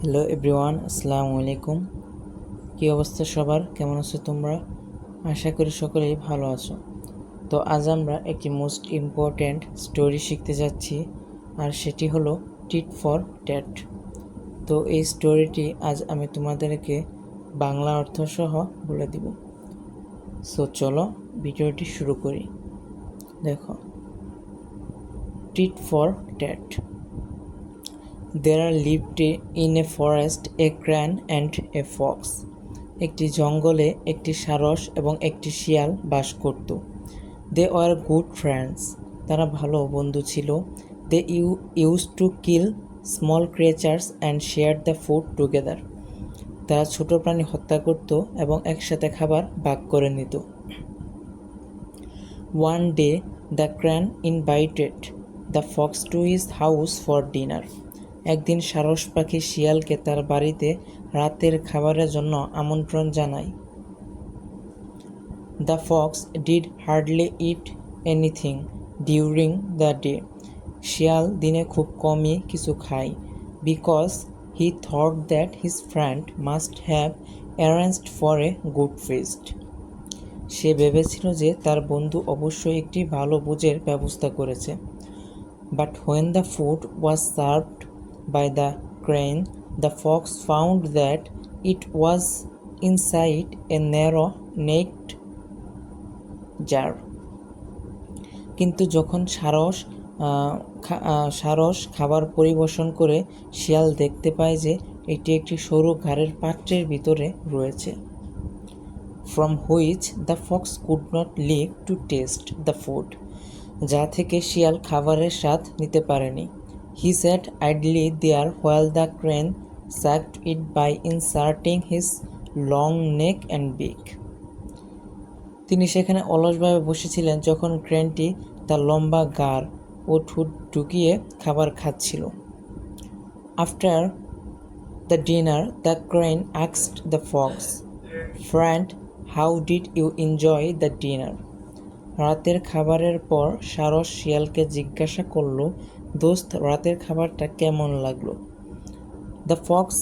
Hello everyone, আসসালামু আলাইকুম। কী অবস্থা সবার? কেমন আছো তোমরা? আশা করি সকলেই ভালো আছো। তো আজ আমরা একটি মোস্ট ইম্পর্ট্যান্ট স্টোরি শিখতে যাচ্ছি, আর সেটি হলো টিট ফর ট্যাট। তো এই স্টোরিটি আজ আমি তোমাদেরকে বাংলা অর্থ সহ বলে দিব। সো চলো ভিডিওটি শুরু করি। দেখো, tit for tat. There lived in a forest a crane and a fox. একটি জঙ্গলে একটি সারস এবং একটি শিয়াল বাস করত। They were good friends. তারা ভালো বন্ধু ছিল। They used to kill small creatures and share the food together. তারা ছোট প্রাণী হত্যা করত এবং একসাথে খাবার ভাগ করে নিত। One day the crane invited the fox to his house for dinner. একদিন সারস পাখি শিয়ালকে তার বাড়িতে রাতের খাবারের জন্য আমন্ত্রণ জানায়। The fox did hardly eat anything during the day. শিয়াল দিনে খুব কমই কিছু খায়, because he thought that his friend must have arranged for a good feast. সে ভেবেছিল যে তার বন্ধু অবশ্যই একটি ভালো ভোজের ব্যবস্থা করেছে। But when the food was served by the crane, the fox found that it was inside a narrow necked jar. কিন্তু যখন সারস খাবার পরিবেশন করে, শিয়াল দেখতে পায় যে এটি একটি সরু ঘাড়ের পাত্রের ভিতরে রয়েছে। From which the fox could not live to taste the food. যা থেকে শিয়াল খাবারের স্বাদ নিতে পারেনি। He sat idly there while the crane sucked it by inserting his long neck and beak. তিনি সেখানে অলসভাবে বসেছিলেন যখন ক্রেনটি তার লম্বা গাড় ও ঠোঁট ঢুকিয়ে খাবার খাচ্ছিল। After the dinner, the crane asked the fox, "Friend, how did you enjoy the dinner?" রাতের খাবারের পর সারস শিয়ালকে জিজ্ঞাসা করল, দোস্ত, রাতের খাবারটা কেমন লাগলো? The Fox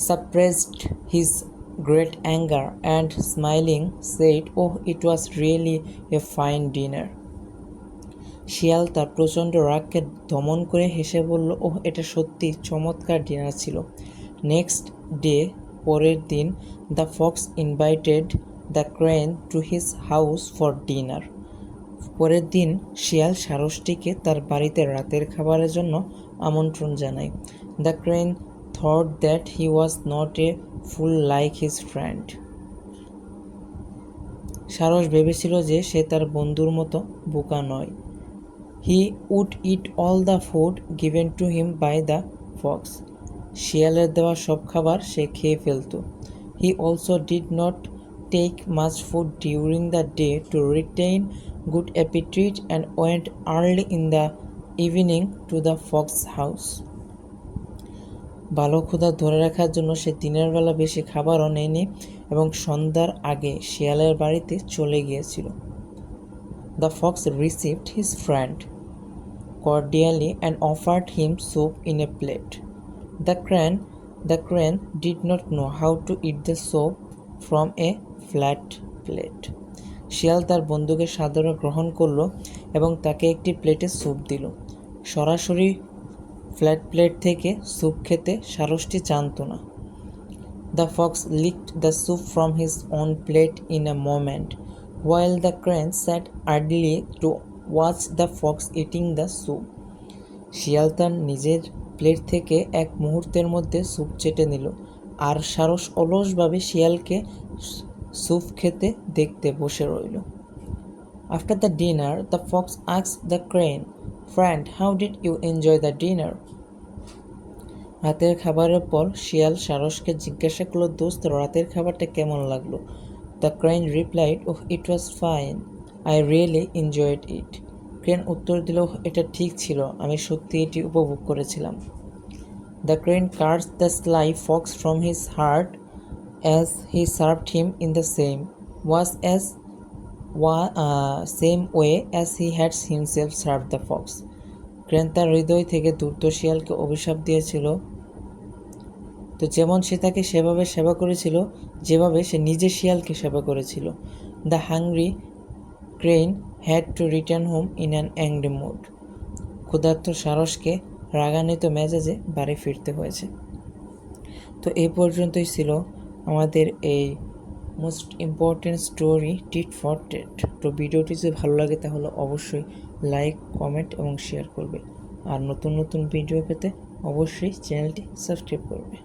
suppressed his great anger and smiling said, "Oh, it was really a fine dinner." শিয়াল তার প্রচণ্ড রাগকে দমন করে হেসে বলল, ওহ, এটা সত্যি চমৎকার ডিনার ছিল। নেক্সট ডে, পরের দিন, the fox invited the crane to his house for dinner. পরের দিন শিয়াল সারসটিকে তার বাড়িতে রাতের খাবারের জন্য আমন্ত্রণ জানায়। The crane thought that he was not a fool like his friend. সারস ভেবেছিল যে সে তার বন্ধুর মতো বোকা নয়। He would eat all the food given to him by the fox. শিয়ালের দেওয়া সব খাবার সে খেয়ে ফেলত। He also did not take much food during the day to retain good appetite and went early in the evening to the fox house. ভালো ক্ষুধা ধরে রাখার জন্য সে দিনের বেলা বেশি খাবারও নেয়নি এবং সন্ধ্যার আগে শিয়ালের বাড়িতে চলে গিয়েছিল। The fox received his friend cordially and offered him soup in a plate. The crane did not know how to eat the soup from a flat plate. শিয়াল তার বন্ধুকে সাদরে গ্রহণ করল এবং তাকে একটি প্লেটে স্যুপ দিল। সরাসরি ফ্ল্যাট প্লেট থেকে স্যুপ খেতে সারসটি জানত না। The fox licked the soup from his own plate in a moment, while the crane sat idly to watch the fox eating the soup. শিয়াল তার নিজের প্লেট থেকে এক মুহূর্তের মধ্যে স্যুপ চেটে নিল, আর সারস অলসভাবে শিয়ালকে স্যুপ খেতে দেখতে বসে রইল। After the dinner, the fox asked the crane, "Friend, how did you enjoy the dinner?" রাতের খাবারের পর শিয়াল সারসকে জিজ্ঞাসা করল, দোস্ত, রাতের খাবারটা কেমন লাগলো? The crane replied, "Oh, it was fine. I really enjoyed it." Crane উত্তর দিল, এটা ঠিক ছিল, আমি সত্যি এটি উপভোগ করেছিলাম। The crane cursed the sly fox from his heart as he served him in the same way as he had himself served the fox. Crane তার হৃদয় থেকে ধূর্ত শিয়ালকে অভিশাপ দিয়েছিল তো যেমন সে তাকে সেভাবে সেবা করেছিল যেভাবে সে নিজে শিয়ালকে সেবা করেছিল। The hungry crane had to return home in an angry mood. ক্ষুধার্ত সারসকে রাগান্বিত মেজাজে বাড়ি ফিরতে হয়েছে। তো এই পর্যন্তই ছিল আমাদের এই most important story tit for tat. তো ভিডিওটি যদি ভালো লাগে তাহলে অবশ্যই লাইক, কমেন্ট এবং শেয়ার করবে। আর নতুন নতুন ভিডিও পেতে অবশ্যই চ্যানেলটি সাবস্ক্রাইব করবে।